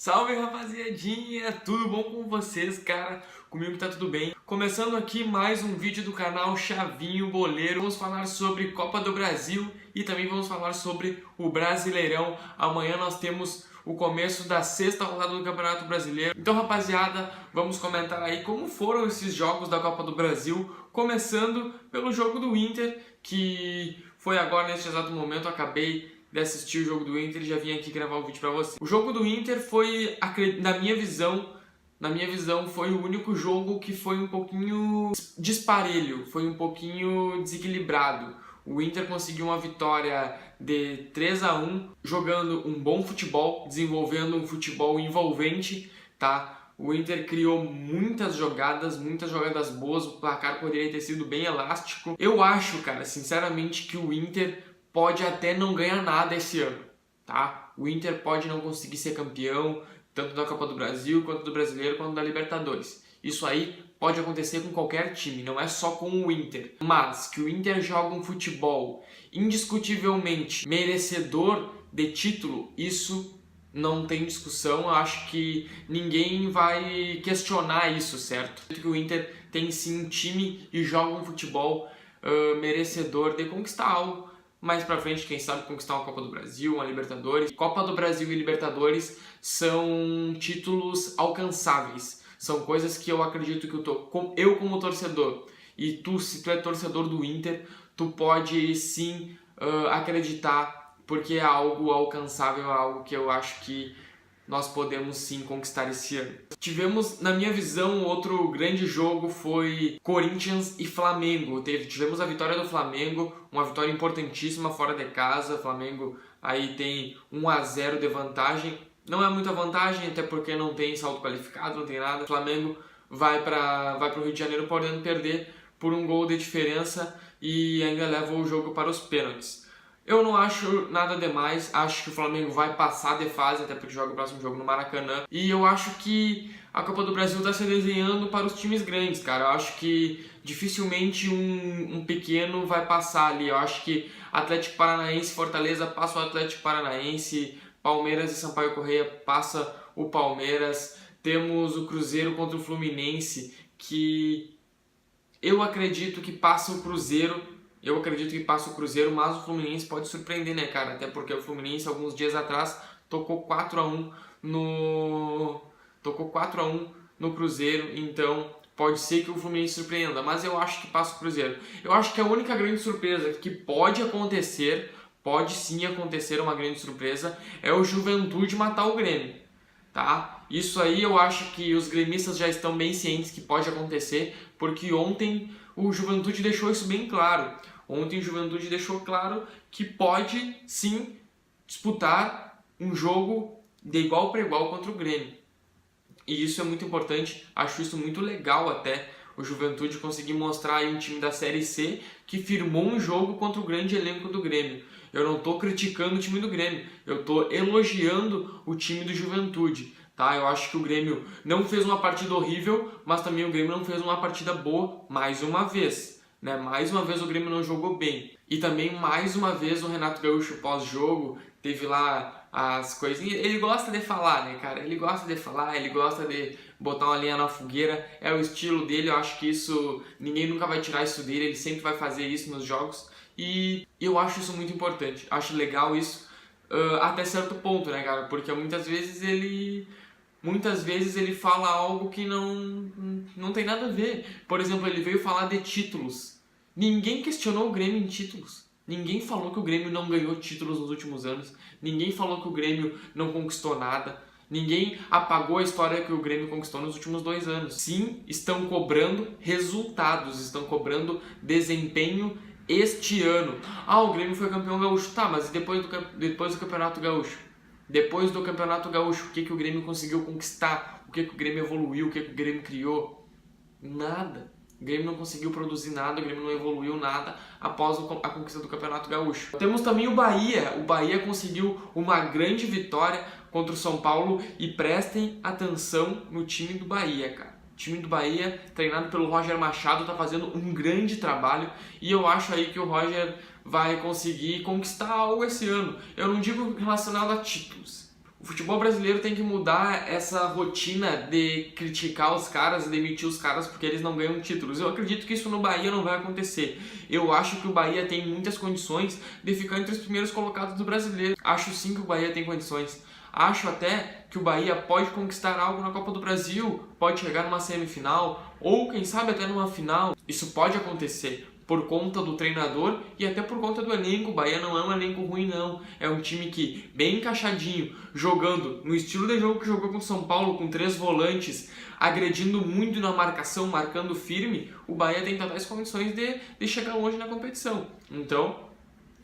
Salve, rapaziadinha! Tudo bom com vocês, cara? Comigo tá tudo bem. Começando aqui mais um vídeo do canal Chavinho Boleiro. Vamos falar sobre Copa do Brasil e também vamos falar sobre o Brasileirão. Amanhã nós temos o começo da sexta rodada do Campeonato Brasileiro. Então, rapaziada, vamos comentar aí como foram esses jogos da Copa do Brasil. Começando pelo jogo do Inter, que foi agora neste exato momento. Eu acabei de assistir o jogo do Inter e já vim aqui gravar o vídeo pra você. O jogo do Inter foi, na minha visão, foi o único jogo que foi um pouquinho disparelho, foi um pouquinho desequilibrado. O Inter conseguiu uma vitória de 3-1, jogando um bom futebol, desenvolvendo um futebol envolvente, tá? O Inter criou muitas jogadas boas, o placar poderia ter sido bem elástico. Eu acho, cara, sinceramente, que o Inter pode até não ganhar nada esse ano, tá? O Inter pode não conseguir ser campeão, tanto da Copa do Brasil, quanto do Brasileiro, quanto da Libertadores. Isso aí pode acontecer com qualquer time, não é só com o Inter. Mas que o Inter joga um futebol indiscutivelmente merecedor de título, isso não tem discussão. Eu acho que ninguém vai questionar isso, certo? Que o Inter tem sim um time e joga um futebol merecedor de conquistar algo. Mais pra frente, quem sabe conquistar uma Copa do Brasil, uma Libertadores. Copa do Brasil e Libertadores são títulos alcançáveis. São coisas que eu acredito que eu como torcedor, e tu, se tu é torcedor do Inter, tu pode sim acreditar, porque é algo alcançável, é algo que eu acho que nós podemos sim conquistar esse ano. Tivemos, na minha visão, outro grande jogo foi Corinthians e Flamengo. Tivemos a vitória do Flamengo, uma vitória importantíssima fora de casa. O Flamengo aí tem 1-0 de vantagem. Não é muita vantagem, até porque não tem saldo qualificado, não tem nada. O Flamengo vai para o Rio de Janeiro podendo perder por um gol de diferença e ainda leva o jogo para os pênaltis. Eu não acho nada demais, acho que o Flamengo vai passar de fase, até porque joga o próximo jogo no Maracanã. E eu acho que a Copa do Brasil está se desenhando para os times grandes, cara. Eu acho que dificilmente um pequeno vai passar ali. Eu acho que Atlético Paranaense, Fortaleza passa o Atlético Paranaense, Palmeiras e Sampaio Corrêa passa o Palmeiras. Temos o Cruzeiro contra o Fluminense, que eu acredito que passa o Cruzeiro. Mas o Fluminense pode surpreender, né, cara? Até porque o Fluminense, alguns dias atrás, tocou 4-1 no Cruzeiro, então pode ser que o Fluminense surpreenda, mas eu acho que passa o Cruzeiro. Eu acho que a única grande surpresa que pode sim acontecer uma grande surpresa, é o Juventude matar o Grêmio, tá? Isso aí eu acho que os gremistas já estão bem cientes que pode acontecer, porque ontem o Juventude deixou isso bem claro. Ontem o Juventude deixou claro que pode sim disputar um jogo de igual para igual contra o Grêmio. E isso é muito importante, acho isso muito legal até, o Juventude conseguir mostrar aí um time da Série C que firmou um jogo contra o grande elenco do Grêmio. Eu não estou criticando o time do Grêmio, eu estou elogiando o time do Juventude. Tá? Eu acho que o Grêmio não fez uma partida horrível, mas também o Grêmio não fez uma partida boa mais uma vez. Né? Mais uma vez o Grêmio não jogou bem. E também mais uma vez o Renato Gaúcho pós-jogo teve lá as coisinhas. Ele gosta de falar, né, cara? Ele gosta de falar, ele gosta de botar uma lenha na fogueira. É o estilo dele, eu acho que isso, ninguém nunca vai tirar isso dele, ele sempre vai fazer isso nos jogos. E eu acho isso muito importante, acho legal isso até certo ponto, né, cara? Porque muitas vezes ele fala algo que não tem nada a ver. Por exemplo, ele veio falar de títulos. Ninguém questionou o Grêmio em títulos. Ninguém falou que o Grêmio não ganhou títulos nos últimos anos. Ninguém falou que o Grêmio não conquistou nada. Ninguém apagou a história que o Grêmio conquistou nos últimos 2 anos. Sim, estão cobrando resultados, estão cobrando desempenho este ano. Ah, o Grêmio foi campeão gaúcho. Tá, mas depois do Campeonato Gaúcho? Depois do Campeonato Gaúcho, o que o Grêmio conseguiu conquistar? O que o Grêmio evoluiu? O que o Grêmio criou? Nada. O Grêmio não conseguiu produzir nada, o Grêmio não evoluiu nada após a conquista do Campeonato Gaúcho. Temos também o Bahia. O Bahia conseguiu uma grande vitória contra o São Paulo e prestem atenção no time do Bahia, cara. O time do Bahia, treinado pelo Roger Machado, está fazendo um grande trabalho e eu acho aí que o Roger vai conseguir conquistar algo esse ano. Eu não digo relacionado a títulos, O futebol brasileiro tem que mudar essa rotina de criticar os caras e demitir os caras porque eles não ganham títulos. Eu acredito que isso no Bahia não vai acontecer. Eu acho que o Bahia tem muitas condições de ficar entre os primeiros colocados do brasileiro. Acho sim que o Bahia tem condições. Acho até que o Bahia pode conquistar algo na Copa do Brasil, pode chegar numa semifinal ou quem sabe até numa final. Isso pode acontecer por conta do treinador e até por conta do elenco. O Bahia não é um elenco ruim não, é um time que, bem encaixadinho, jogando no estilo de jogo que jogou com o São Paulo, com 3 volantes, agredindo muito na marcação, marcando firme, o Bahia tem totais condições de chegar longe na competição. Então,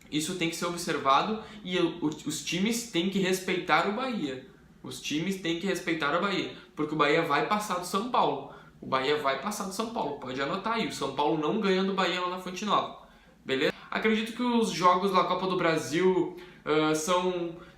isso tem que ser observado e os times têm que respeitar o Bahia. Os times têm que respeitar o Bahia, porque o Bahia vai passar do São Paulo. O Bahia vai passar do São Paulo, pode anotar aí. O São Paulo não ganha do Bahia lá na Fonte Nova, beleza? Acredito que os jogos da Copa do Brasil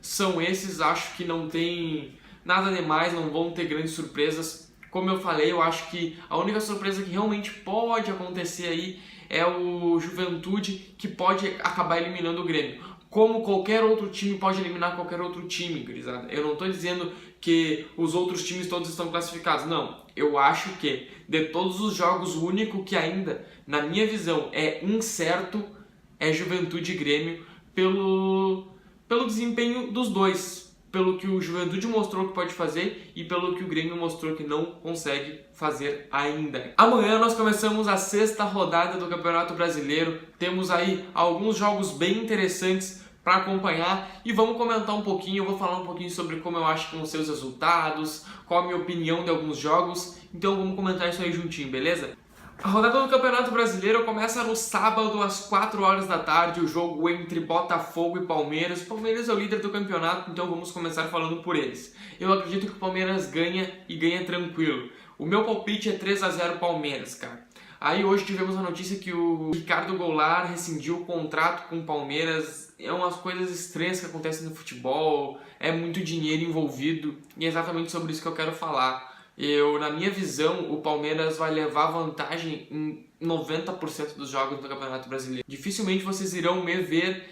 são esses. Acho que não tem nada demais, não vão ter grandes surpresas. Como eu falei, eu acho que a única surpresa que realmente pode acontecer aí é o Juventude, que pode acabar eliminando o Grêmio. Como qualquer outro time pode eliminar qualquer outro time, gurizada. Eu não estou dizendo que os outros times todos estão classificados, não. Eu acho que, de todos os jogos, o único que ainda, na minha visão, é incerto é Juventude e Grêmio pelo desempenho dos dois. Pelo que o Juventude mostrou que pode fazer e pelo que o Grêmio mostrou que não consegue fazer ainda. Amanhã nós começamos a 6ª rodada do Campeonato Brasileiro. Temos aí alguns jogos bem interessantes para acompanhar e vamos comentar um pouquinho. Eu vou falar um pouquinho sobre como eu acho que vão ser os resultados, qual a minha opinião de alguns jogos. Então vamos comentar isso aí juntinho, beleza? A rodada do Campeonato Brasileiro começa no sábado às 4 horas da tarde, o jogo entre Botafogo e Palmeiras. O Palmeiras é o líder do campeonato, então vamos começar falando por eles. Eu acredito que o Palmeiras ganha e ganha tranquilo. O meu palpite é 3-0 Palmeiras, cara. Aí hoje tivemos a notícia que o Ricardo Goulart rescindiu o contrato com o Palmeiras. É umas coisas estranhas que acontecem no futebol, é muito dinheiro envolvido e é exatamente sobre isso que eu quero falar. Na minha visão, o Palmeiras vai levar vantagem em 90% dos jogos do Campeonato Brasileiro. Dificilmente vocês irão me ver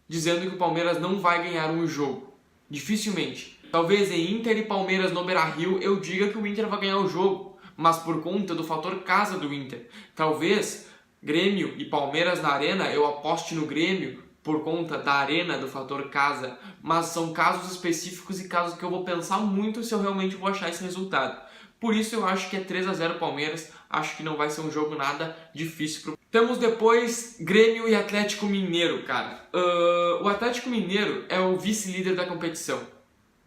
dizendo que o Palmeiras não vai ganhar um jogo. Dificilmente. Talvez em Inter e Palmeiras no Beira-Rio eu diga que o Inter vai ganhar o jogo, mas por conta do fator casa do Inter. Talvez Grêmio e Palmeiras na Arena eu aposte no Grêmio por conta da arena, do fator casa, mas são casos específicos e casos que eu vou pensar muito se eu realmente vou achar esse resultado. Por isso eu acho que é 3-0 Palmeiras, acho que não vai ser um jogo nada difícil. Temos depois Grêmio e Atlético Mineiro, cara. O Atlético Mineiro é o vice-líder da competição,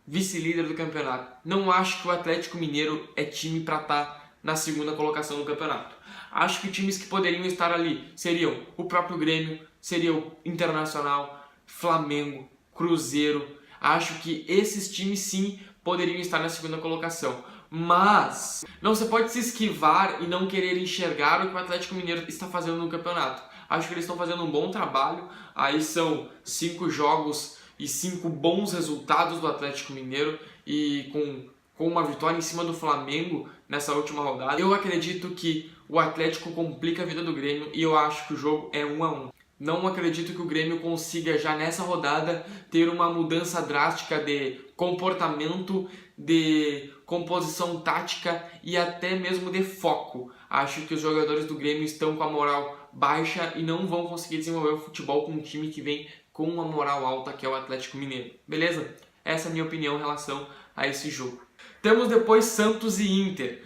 vice-líder do campeonato. Não acho que o Atlético Mineiro é time para estar na 2ª colocação do campeonato. Acho que times que poderiam estar ali seriam o próprio Grêmio, seria o Internacional, Flamengo, Cruzeiro. Acho que esses times sim poderiam estar na 2ª colocação. Mas não se pode se esquivar e não querer enxergar o que o Atlético Mineiro está fazendo no campeonato. Acho que eles estão fazendo um bom trabalho. Aí são 5 jogos e 5 bons resultados do Atlético Mineiro e com uma vitória em cima do Flamengo nessa última rodada. Eu acredito que o Atlético complica a vida do Grêmio e eu acho que o jogo é 1-1. Não acredito que o Grêmio consiga já nessa rodada ter uma mudança drástica de comportamento, de composição tática e até mesmo de foco. Acho que os jogadores do Grêmio estão com a moral baixa e não vão conseguir desenvolver o futebol com um time que vem com uma moral alta, que é o Atlético Mineiro. Beleza? Essa é a minha opinião em relação a esse jogo. Temos depois Santos e Inter.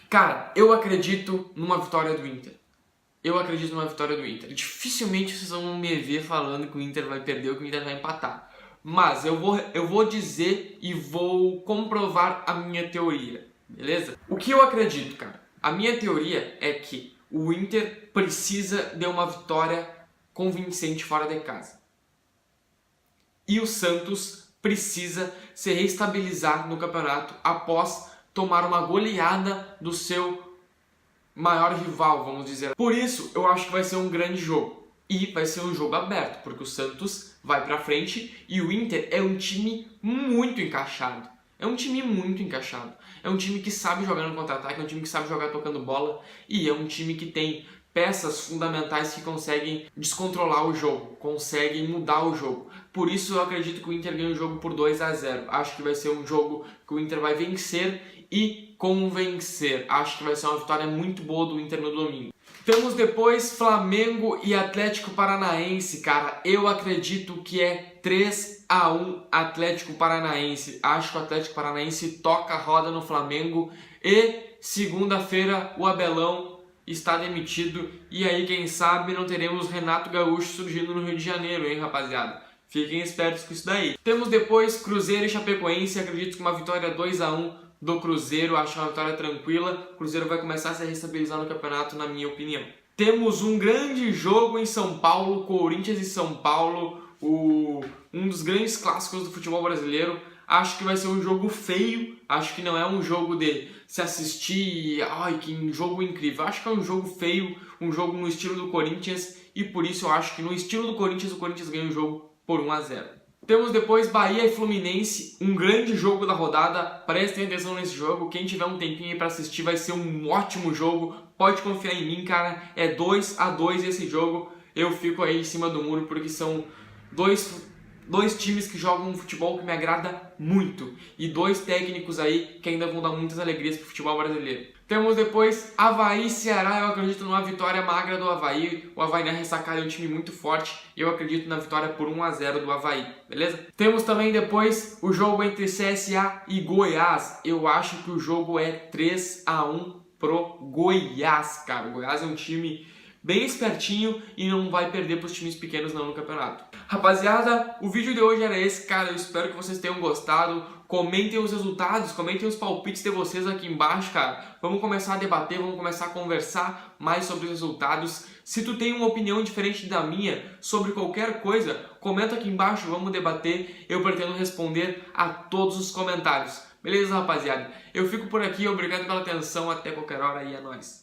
Cara, eu acredito numa vitória do Inter. Eu acredito numa vitória do Inter. Dificilmente vocês vão me ver falando que o Inter vai perder ou que o Inter vai empatar. Mas eu vou dizer e vou comprovar a minha teoria, beleza? O que eu acredito, cara? A minha teoria é que o Inter precisa de uma vitória convincente fora de casa. E o Santos precisa se reestabilizar no campeonato após tomar uma goleada do seu maior rival, vamos dizer. Por isso, eu acho que vai ser um grande jogo. E vai ser um jogo aberto, porque o Santos vai pra frente e o Inter é um time muito encaixado. É um time muito encaixado. É um time que sabe jogar no contra-ataque, é um time que sabe jogar tocando bola e é um time que tem peças fundamentais que conseguem descontrolar o jogo, conseguem mudar o jogo. Por isso eu acredito que o Inter ganha o jogo por 2-0. Acho que vai ser um jogo que o Inter vai vencer e convencer. Acho que vai ser uma vitória muito boa do Inter no domingo. Temos depois Flamengo e Atlético Paranaense, cara. Eu acredito que é 3-1 Atlético Paranaense. Acho que o Atlético Paranaense toca a roda no Flamengo e segunda-feira o Abelão está demitido e aí quem sabe não teremos Renato Gaúcho surgindo no Rio de Janeiro, hein, rapaziada? Fiquem espertos com isso daí. Temos depois Cruzeiro e Chapecoense. Acredito que uma vitória 2-1 do Cruzeiro, acho uma vitória tranquila. O Cruzeiro vai começar a se estabilizar no campeonato, na minha opinião. Temos um grande jogo em São Paulo, Corinthians e São Paulo, um dos grandes clássicos do futebol brasileiro. Acho que vai ser um jogo feio, acho que não é um jogo de se assistir, ai, que jogo incrível. Acho que é um jogo feio, um jogo no estilo do Corinthians, e por isso eu acho que no estilo do Corinthians, o Corinthians ganha o jogo por 1-0. Temos depois Bahia e Fluminense, um grande jogo da rodada. Prestem atenção nesse jogo, quem tiver um tempinho aí pra assistir vai ser um ótimo jogo. Pode confiar em mim, cara, é 2-2 esse jogo. Eu fico aí em cima do muro porque são dois times que jogam um futebol que me agrada muito e dois técnicos aí que ainda vão dar muitas alegrias pro futebol brasileiro. Temos depois Avaí e Ceará. Eu acredito numa vitória magra do Avaí. O Avaí na ressacada é um time muito forte e eu acredito na vitória por 1-0 do Avaí, beleza? Temos também depois o jogo entre CSA e Goiás. Eu acho que o jogo é 3-1 pro Goiás, cara. O Goiás é um time bem espertinho e não vai perder para os times pequenos não no campeonato. Rapaziada, o vídeo de hoje era esse, cara. Eu espero que vocês tenham gostado. Comentem os resultados, comentem os palpites de vocês aqui embaixo, cara. Vamos começar a debater, vamos começar a conversar mais sobre os resultados. Se tu tem uma opinião diferente da minha sobre qualquer coisa, comenta aqui embaixo, vamos debater. Eu pretendo responder a todos os comentários. Beleza, rapaziada? Eu fico por aqui, obrigado pela atenção, até qualquer hora e é nóis.